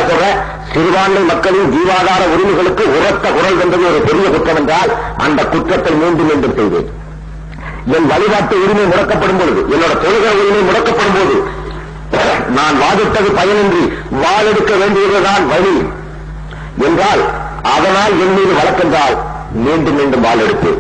சொல்றேன், சிறுபான்மை மக்களின் ஜீவாதார உரிமைகளுக்கு உரத்த குரல் என்பது ஒரு பெரிய குற்றம் என்றால் அந்த குற்றத்தை மீண்டும் மீண்டும் செய்வேன். என் வழிபாட்டு உரிமை முடக்கப்படும் பொழுது, என்னோட தொழுகை உரிமை முடக்கப்படும் போது நான் வாதிட்டது பயனின்றி வாழெடுக்க வேண்டியதுதான் வழி என்றால், அதனால் என் மீது வழக்கென்றால் மீண்டும் மீண்டும் வாள் எடுத்து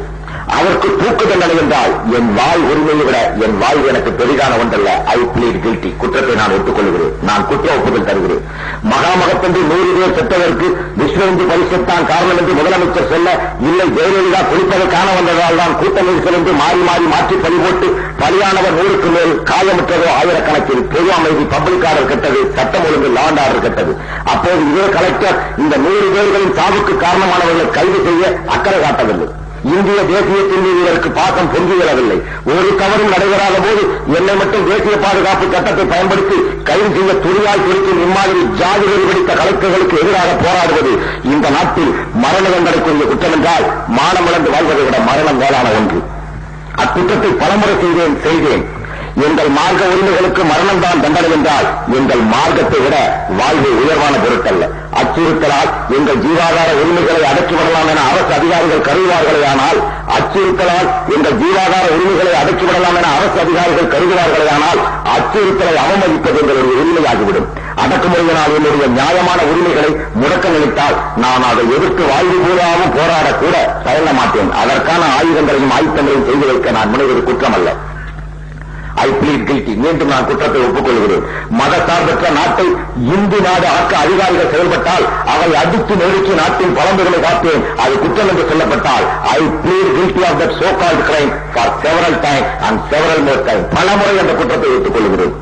அதற்கு தூக்கு தண்டனை என்றால் என் வாய் உரிமையை விட என் வாய் எனக்கு பெரிதான ஒன்றல்ல. ஐ பிளீட் கில்டி. குற்றத்தை நான் ஒத்துக்கொள்கிறேன். நான் குற்ற ஒப்புதல் தருகிறேன். மகாமகத்தன்று 100 பேர் செத்ததற்கு விஸ்வ இந்து பரிஷத்தான் காரணம் என்று முதலமைச்சர் சொல்ல, இல்லை ஜெயலலிதா குளிப்பதை காண வந்ததால் தான் கூட்டம் நெரிசல் என்று மாறி மாறி மாற்றி பறிபோட்டு பலியானவர் 100க்கு மேல், காயமுற்றதோ ஆயிரக்கணக்கில். பொது அமைதி, பப்ளிக் ஆர்டர் கெட்டது, சட்டம் ஒழுங்கு, லாண்ட் ஆர்டர் கெட்டது. அப்போது இதே கலெக்டர் இந்த 100 பேர்களின் சாவுக்கு காரணமானவர்களை கைது செய்ய அக்கறை காட்டவில்லை. இந்திய தேசியத்தின் மீது இதற்கு பாசம் பொங்கிவிடவில்லை. ஒரு தவறும் நடைபெறாத போது என்னை மட்டும் தேசிய பாதுகாப்பு சட்டத்தை பயன்படுத்தி கைது செய்ய துணியாய் குறிக்கும் இம்மாதிரி ஜாதி வெறி பிடித்த கலெக்டர்களுக்கு எதிராக போராடுவது இந்த நாட்டில் மரண தண்டனைக்குரிய குற்றம் என்றால், மானமிழந்து வாழ்வதை விட மரணம் மேலான ஒன்று. அக்குற்றத்தை பலமுறை செய்தேன். எங்கள் மார்க்க உரிமைகளுக்கு மரணம் தான் தண்டனை என்றால் எங்கள் மார்க்கத்தை விட வாழ்வு உயர்வான பொருட்டல்ல. அச்சுறுத்தலால் எங்கள் ஜீவாதார உரிமைகளை அடக்கிவிடலாம் என அரசு அதிகாரிகள் கருதுவார்களேயானால், அச்சுறுத்தலால் எங்கள் ஜீவாதார உரிமைகளை அடக்கிவிடலாம் என அரசு அதிகாரிகள் கருதுவார்களேயானால், அச்சுறுத்தலை அவமதிப்பது எங்களுடைய உரிமையாகிவிடும். அடக்குமுறையினால் என்னுடைய நியாயமான உரிமைகளை முடக்க நினைத்தால் நான் அதை எதிர்த்து வாழ்வு பூராவும் போராடக்கூட தயங்க மாட்டேன். அதற்கான ஆயுதங்களையும் ஆயுத்தங்களையும் செய்து வைக்க நான் முனைவது குற்றம் அல்ல. ஐ பிளீட் கில்டி. மீண்டும் நான் குற்றத்தை ஒப்புக்கொள்கிறேன். மத சார்பற்ற நாட்டை இந்து நாடு ஆக்க அதிகாரிகள் செயல்பட்டால் அவை அடித்து நெருக்கி நாட்டின் பலம்புகளை காப்பேன். அது குற்றம் என்று சொல்லப்பட்டால் I plead guilty of that so called crime for several time and several more time. பலமுறை அந்த குற்றத்தை ஒத்துக்கொள்கிறேன்.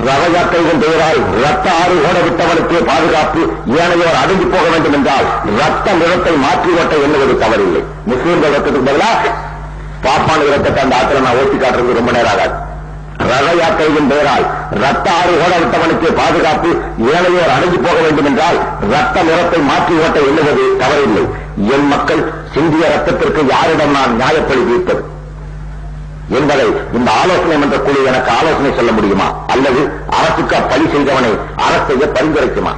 ரத யாத்திரையின் பெயரால் ரத்த ஆறு ஓட விட்டவனுக்கு பாதுகாப்பு, ஏனையோர் அடங்கி போக வேண்டும் என்றால் ரத்த நிறத்தை மாற்றி ஓட்ட எண்ணுவது தவறில்லை. முஸ்லீம்கள் ரத்தத்துக்கு பதிலாக பாப்பான ரத்தத்தை அந்த ஆத்திர நான் ஓட்டி காட்டுறது ரொம்ப நேரம் ஆகாது. ரத யாத்திரையின் பெயரால் ரத்த ஆறு ஓட விட்டவனுக்கு பாதுகாப்பு, ஏனையோர் அடங்கி போக வேண்டும் என்றால் ரத்த நிறத்தை மாற்றி ஓட்ட எண்ணுவது தவறில்லை. என் மக்கள் சிந்திய ரத்தத்திற்கு யாரிடம் நான் நியாயப்படி தீர்ப்பது என்பதை இந்த ஆலோசனை மன்ற குழு எனக்கு ஆலோசனை சொல்ல முடியுமா? அல்லது அரசுக்கு பழி செய்தவனை அரசு செய்ய பரிந்துரைக்குமா?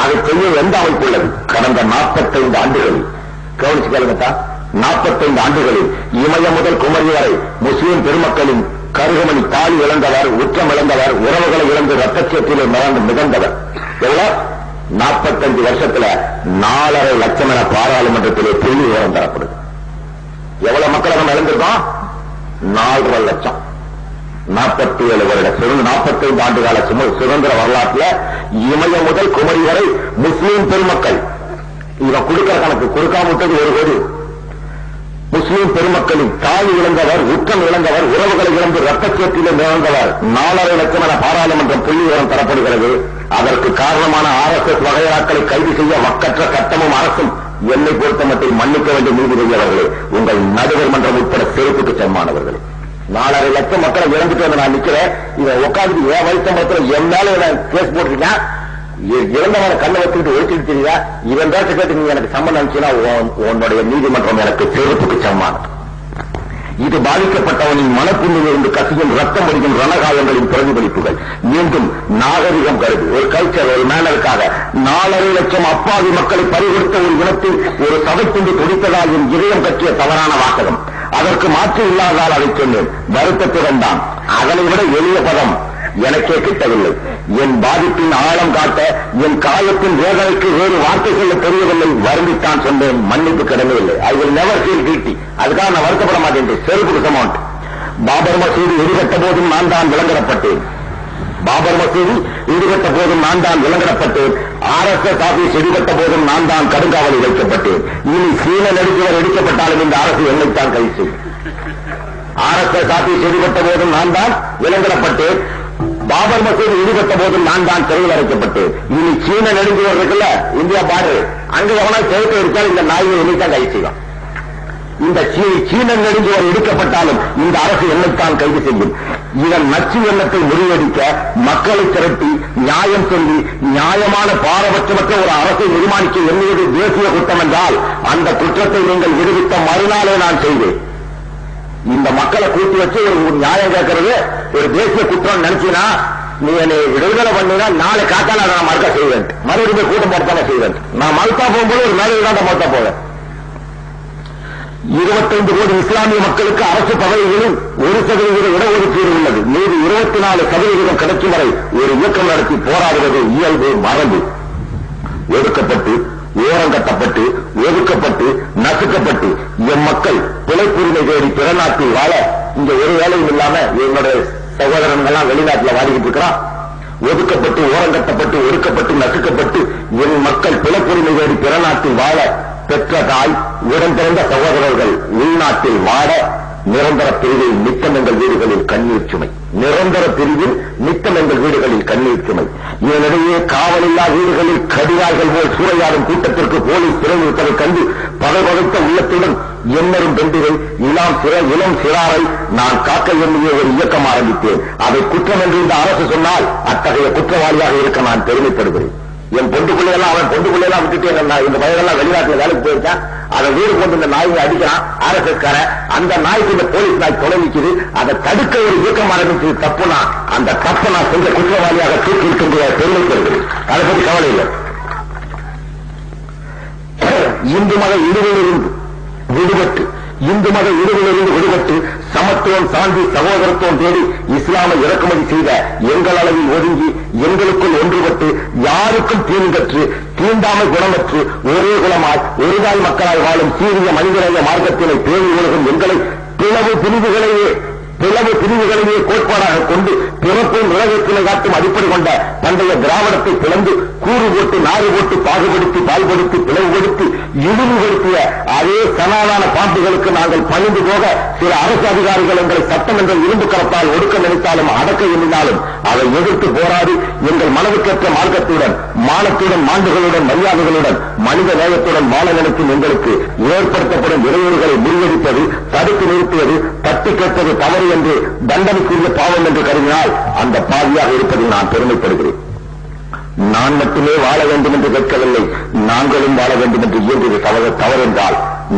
அதை செய்ய எந்த அமைப்பு உள்ளது? கடந்த 45 ஆண்டுகளில் கவனிச்சு கேளுங்கத்தா, 45 ஆண்டுகளில் இமயம் முதல் குமரி வரை முஸ்லீம் பெருமக்களின் கருகமணி தாலி இழந்தவர், உச்சம் இழந்தவர், உறவுகளை இழந்து ரத்தச்சேற்றிலே மிதந்தவர் எவ்வளவு? 45 வருஷத்துல 4.5 லட்சம் என பாராளுமன்றத்திலே புள்ளி விவரம் தரப்படுது. எவ்வளவு மக்களை நம்ம இழந்திருக்கோம்? 4.5 லட்சம். 47 வருட 45 ஆண்டு கால சுதந்திர வரலாற்றுல இமயம் முதல் குமரி வரை முஸ்லீம் பெருமக்கள், இவன் கொடுக்கிற கணக்கு கொடுக்காம விட்டது 1 கோடி. முஸ்லீம் பெருமக்களின் தாய் இழந்தவர், உச்சம் இழந்தவர், உறவுகளை இழந்து ரத்தச்சேற்றிலே இழந்தவர் 4.5 லட்சம் என பாராளுமன்றம் புள்ளி விவரம் தரப்படுகிறது. அதற்கு காரணமான RSS வகையாக்களை கைது செய்ய வக்கற்ற சட்டமும் அரசும் என்னை பொறுத்த மட்டும் மன்னிக்க வேண்டிய நீதிபதி அவர்களே, உங்கள் நடுவர் மன்றம் உட்பட செருப்புக்கு சமமானவர்களே. 4.5 லட்சம் மக்களை இழந்துட்டு வந்து நான் நிக்கிறேன். இதை உட்காந்து என் வயசம்பத்தில் என் மேல கேஸ் போட்டிருக்கேன். இறந்தவனை கண்ணை வச்சுக்கிட்டு ஒழிச்சுட்டு தெரியா, இவன் தான் கேட்டு நீங்க எனக்கு சம்மந்தம் அனுப்பிச்சுன்னா உன்னுடைய நீதிமன்றம் எனக்கு செருப்புக்கு சமமானது. இது பாதிக்கப்பட்டவனின் மனப்புண்ணில் இருந்து கசியும் ரத்தம் வடிக்கும் ரணகாயங்களின் பிரதிபலிப்புகள். மீண்டும் நாகரிகம் கருது, ஒரு கல்ச்சர், ஒரு மேனருக்காக 4.5 லட்சம் அப்பாவி மக்களை பறிகொடுத்த ஒரு இனத்தில் ஒரு சபைத்துண்டு துடித்ததால் என் இதயம் கட்டிய தவறான வாசகம். அதற்கு மாற்று இல்லாதால் அதை சொன்னேன். வருத்தத்துடன் தான். அதனை விட எளிய பதம் எனக்கே கிட்டவில்லை. என் பாதிப்பின் ஆழம் காட்ட, என் காயத்தின் வேதனைக்கு வேறு வார்த்தை சொல்ல தெரியவில்லை. வருந்தித்தான் சொன்னேன். மன்னிப்பு கிடங்கவில்லை. I will never feel guilty. அதுக்காக நான் வருத்தப்பட மாட்டேன். செருப்புக்கு சமௌண்ட். பாபர் மசூதி இடிகட்ட போதும் நான் தான் விலங்கிடப்பட்டேன். பாபர் மசூதி இடிகட்ட போதும் நான் தான் விலங்கிடப்பட்டேன். RSS ஆபீஸ் இடிகட்ட போதும் நான் தான் கடுங்காவலில் வைக்கப்பட்டேன். இனி சீன நடிகர் இடிக்கப்பட்டாலும் இந்த அரசு என்னைத்தான் கைது செய்யும். RSS ஆபீஸ் இடிகட்ட போதும் நான் தான் விலங்கிடப்பட்டேன். பாபர் மசூதி இடிகட்ட போதும் நான் தான் சிறையில் அடைக்கப்பட்டேன். இனி சீன நெடுஞ்சுவர் இருக்குல்ல, இந்தியா பாரு, அங்க எவனா சேர்த்து இருக்கால் இந்த நாயை என்னைத்தான் கைது செய்யும். இந்த சீன நெடுஞ்சுவர் இடிக்கப்பட்டாலும் இந்த அரசு என்னைத்தான் கைது செய்யும். இதன் நச்சு எண்ணத்தை முறியடிக்க மக்களை திரட்டி நியாயம் சொல்லி நியாயமான பாரபட்சமற்ற ஒரு அரசை நிர்மாணிக்க எண்ணியது தேசிய குற்றம் என்றால் அந்த குற்றத்தை நீங்கள் விடுவித்த மறுநாளே நான் செய்வேன். இந்த மக்களை கூட்டி வச்சு ஒரு நியாயம் கேட்கறது ஒரு தேசிய குற்றம் நினைச்சினா நீ என்னை விடுதலை பண்ணினா நாளை காத்தால நான் மறுக்க செய்வேன், மறுபடியும் கூட்டம் போட்டான செய்வேன். நான் மறுத்தா போகும்போது ஒரு மேலே தான் மறுத்தா போவேன். 25 கோடி இஸ்லாமிய மக்களுக்கு அரசு பதவிகளில் 1% இடஒதுக்கீடு உள்ளது. மீது 24% கிடைக்கும் வரை ஒரு இயக்கம் நடத்தி போராடுவது இயல்பு மரபு. ஒடுக்கப்பட்டு, ஓரங்கட்டப்பட்டு, ஒதுக்கப்பட்டு, நசுக்கப்பட்டு எம் மக்கள் பிழைப்புரிமை தேடி பிற நாட்டில் வாழ இங்க ஒரு வேலையும் இல்லாம என்னுடைய சகோதரன்கள்லாம் வெளிநாட்டில் வாடிக்கிட்டு இருக்கிறான். ஒதுக்கப்பட்டு, ஓரங்கட்டப்பட்டு, ஒடுக்கப்பட்டு, நசுக்கப்பட்டு என் மக்கள் பிழைப்புரிமை தேடி பிற நாட்டில் வாழ பெற்ற தாய், உடன் பிறந்த சகோதரர்கள் உள்நாட்டில் வாட நிரந்தர பிரிவில் நித்தம் எங்கள் வீடுகளில் கண்ணீர் சுமை. நிரந்தர பிரிவில் நித்தம் எங்கள் வீடுகளில் கண்ணீர் சுமை. இதனிடையே காவலில்லா வீடுகளில் கடிவாய்கள் போல் சூறையாடும் கூட்டத்திற்கு போலீஸ் சிறை நிறுத்தவை கண்டு பதைபதைத்த உள்ளத்துடன் எண்ணரும் பெண்டிரை இளம் சிறாரை நான் காக்க எண்ணிய ஒரு இயக்கம் ஆரம்பித்தேன். அதை குற்றம் என்று இந்த அரசு சொன்னால் அத்தகைய குற்றவாளியாக இருக்க நான் பெருமைப்படுகிறேன். என் பொண்டுக்குள்ளையெல்லாம் அவன் பொண்டுக்குள்ளையெல்லாம் விட்டுட்டு இந்த வயதெல்லாம் வெளிநாட்டில் வேலைக்கு போயிருக்கான். அதை வீடு கொண்டு இந்த நாயை அடிக்கிறான் ஆர்எஸ்எஸ்கார. அந்த நாய்க்கு இந்த போலீஸ் நாய் தொலை நிற்குது. அதை தடுக்க ஒரு இயக்கம் ஆரம்பிச்சது தப்புனா அந்த தப்பை நான் செஞ்ச குற்றவாளியாக தூக்கிட்டு பெருமைப்படுகிறேன். அதை பற்றி கவலை இல்லை. இந்து மத இடுவிலிருந்து விடுபட்டு சமத்துவம், சாந்தி, சகோதரத்துவம் தேடி இஸ்லாமை இறக்குமதி செய்த எங்கள் அளவில் ஒதுங்கி எங்களுக்குள் ஒன்றுபட்டு யாருக்கும் தீங்கற்று தீண்டாமை குணமற்று ஒரே குலமாய் ஒருதாய் மக்களால் வாழும் சீரிய மனிதநேய மார்க்கத்தினை பேணி ஒழுகும் எங்களை பிளவு பிரிவுகளையே கோட்பாடாக கொண்டு பிறப்பை நிலவரத்தினை காட்டும் அடிப்படை கொண்ட பண்டைய திராவிடத்தை பிளந்து கூறு போட்டு நாறு போட்டு பாகுபடுத்தி பால்படுத்தி பிளவுபடுத்தி இழிவுபடுத்திய அதே சனாதான பாம்புகளுக்கு நாங்கள் பணிந்து போக சில அரசு அதிகாரிகள் எங்களை சட்டம் என்ற இரும்பு கரத்தால் ஒடுக்க நினைத்தாலும் அடக்க எண்ணினாலும் அதை எதிர்த்து போராடி எங்கள் மனதுக்கேற்ற மார்க்கத்துடன் மானத்துடன் மாண்புகளுடன் மரியாதைகளுடன் மனித நேயத்துடன் வாழ நினைக்கும் எங்களுக்கு ஏற்படுத்தப்படும் இடையூறுகளை முறியடிப்பது, தடுத்து நிறுத்துவது, தட்டி கேட்பது தவறு என்று தண்டனைக்குரிய பாவம் என்று கருதினால் அந்த பாவியாக இருப்பதை நான் பெருமைப்படுகிறேன். நான் மட்டுமே வாழ வேண்டும் என்று கேட்கவில்லை, நாங்களும் வாழ வேண்டும் என்று இயன்றது தவறு என்றால்,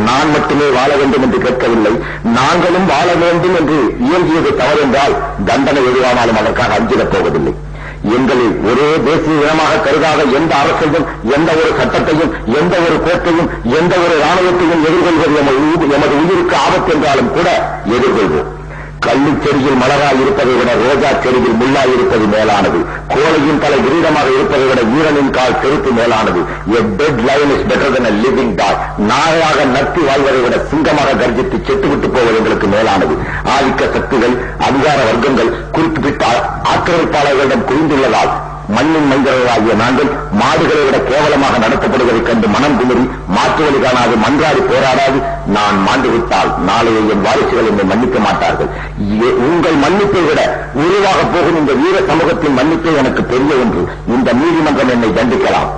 நான் மட்டுமே வாழ வேண்டும் என்று கேட்கவில்லை, நாங்களும் வாழ வேண்டும் என்று இயங்கியது தவறு என்றால் தண்டனை எதுவானாலும் அதற்காக அஞ்சிடப் போவதில்லை. எங்களில் ஒரே தேசிய இனமாக கருதாத எந்த அரசையும், எந்த ஒரு சட்டத்தையும், எந்த ஒரு கோட்டையும், எந்த ஒரு ராணுவத்தையும் எதிர்கொள்வது எமது உயிருக்கு ஆபத்து என்றாலும் கூட எதிர்கொள்வோம். கள்ளிச்செடியில் மலராய் இருப்பதை விட ரோஜா செடியில் முள்ளாய் இருப்பது மேலானது. கோழையின் தலை கிரீடமாக இருப்பதை விட வீரனின் கால் செருப்பு மேலானது. A dead lion is better than a living dog. நாயாக நத்தி வாழ்வதை விட சிங்கமாக கர்ஜித்து செத்துவிட்டு போவது எங்களுக்கு மேலானது. ஆதிக்க சக்திகள், அதிகார வர்க்கங்கள் குறிப்பிட்ட ஆக்கிரமிப்பாளர்களிடம் குவிந்துள்ளதால் மண்ணின் மைந்தர்களாகிய நாங்கள் மாடுகளை விட கேவலமாக நடத்தப்படுவதைக் கண்டு மனம் குமுறி மாற்று வழி காணாது மன்றாடி போராடாது நான் மாண்டுவிட்டால் நாளைய என் வாரிசுகள் என்னை மன்னிக்க மாட்டார்கள். உங்கள் மன்னிப்பை விட உருவாக போகும் இந்த வீர சமூகத்தின் மன்னிப்பை எனக்கு பெரிய ஒன்று. இந்த நீதிமன்றம் என்னை தண்டிக்கலாம்,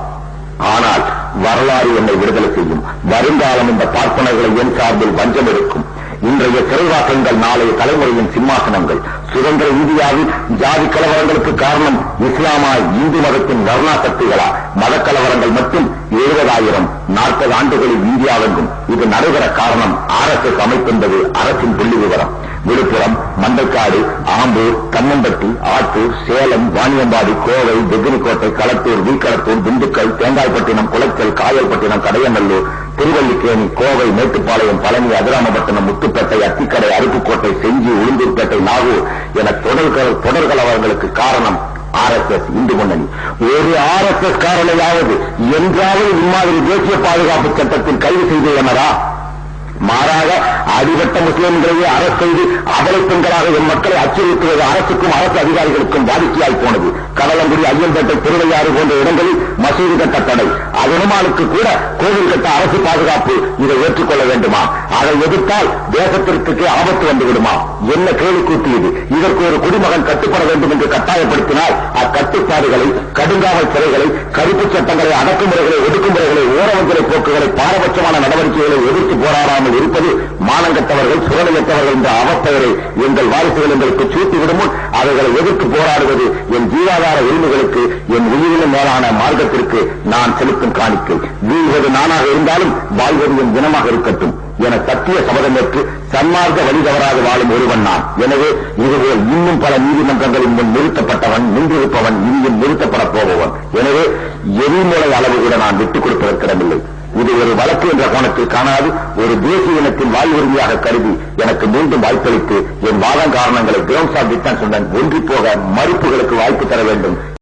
ஆனால் வரலாறு என்னை விடுதலை செய்யும். வருங்காலம் இந்த பார்ப்பனர்களை என் சார்பில் வஞ்சம் எடுக்கும். இன்றைய சிறைவாசங்கள் நாளைய தலைமுறையின் சிம்மாசனங்கள். சுதந்திர இந்தியாவில் ஜாதி கலவரங்களுக்கு காரணம் இஸ்லாமாய் இந்து மதத்தின் வர்ணா சக்திகளா? மதக்கலவரங்கள் மட்டும் 70,000 40 ஆண்டுகளில் இந்தியாவெங்கும் இது நடைபெற காரணம் RSS அமைப்பு என்பது அரசின் புள்ளி விவரம். விழுப்புரம், மண்டக்காடு, ஆம்பூர், கம்மம்பட்டி, ஆத்தூர், சேலம், வாணியம்பாடி, கோவை, வெகுனிக்கோட்டை, களத்தூர், வீக்களத்தூர், திண்டுக்கல், தேங்காய்பட்டினம், குளச்சல், காயல்பட்டினம், கடையநல்லூர், திருவல்லிக்கேணி, கோவை, மேட்டுப்பாளையம், பழனி, அதிராமபட்டினம், முத்துப்பேட்டை, அத்திக்கடை, அருப்புக்கோட்டை, செஞ்சி, உளுந்தூர்பேட்டை, நாகூர் என தொடர் கலவரங்களுக்கு காரணம் RSS இந்து முன்னணி. ஒரு RSS காரணையாவது என்றாவது இம்மாதிரி தேசிய பாதுகாப்பு சட்டத்தில் கைது செய்துள்ளனரா? மாறாக அடிபட்ட முஸ்லிம்களையே அரசு செய்து அவலை பெண்களாக என் மக்களை அச்சுறுத்துவது அரசுக்கும் அரசு அதிகாரிகளுக்கும் வாடிக்கையாய் போனது. கடலங்குடி, ஐயம்பேட்டை, திருவையாறு போன்ற இடங்களில் மசூதி கட்ட தடை. அதனுமானுக்கு கூட கோவில் கட்ட அரசு பாதுகாப்பு. இதை ஏற்றுக்கொள்ள வேண்டுமா? அதை எதிர்த்தால் தேசத்திற்கு ஆபத்து வந்துவிடுமா? என்ன கேள்வி கூட்டியது? இதற்கு ஒரு குடிமகன் கட்டுப்பட வேண்டும் என்று கட்டாயப்படுத்தினால் அக்கட்டுப்பாடுகளை, கடுங்காவல் சிறைகளை, கருப்பு சட்டங்களை, அடக்குமுறைகளை, ஒடுக்குமுறைகளை, ஊரவஞ்சலை போக்குகளை, பாரபட்சமான நடவடிக்கைகளை எதிர்த்து போராடாமல் வாழாமல் இருப்பது மானங்கட்டவர்கள், சுரணையற்றவர்கள் என்ற அவப்பெயரை எங்கள் வாரிசுகள் எங்களுக்கு சூட்டிவிடும் முன் அவைகளை எதிர்த்து போராடுவது என் ஜீவாதார உரிமைகளுக்கு, என் உயிரின மேலான மார்க்கத்திற்கு நான் செலுத்தும் காணிக்கை. வீழ்வது நானாக இருந்தாலும் வாழ்வது என் தினமாக இருக்கட்டும் என சத்திய சபதமேற்று சன்மார்க்க வழி தவறாது வாழும் ஒருவன் நான். எனவே இதுபோல் இன்னும் பல நீதிமன்றங்களின் முன் நிறுத்தப்பட்டவன், நின்றிருப்பவன், இனியும் நிறுத்தப்பட போபவன். எனவே எரிமுறை அளவு கூட நான் விட்டுக் கொடுப்பதற்கிடமில்லை. இது ஒரு வழக்கு என்ற கோணத்தில் காணாது ஒரு தேசிய இனத்தின் வாழ்வுரிமையாக கருதி எனக்கு மீண்டும் வாய்ப்பளித்து என் வாதம் காரணங்களை கிரவுண்ட்ஸ் ஆஃப் டிஃபென்ஸ் உடன் ஒன்றிப் போக மறுப்புகளுக்கு வாய்ப்பு தர வேண்டும்.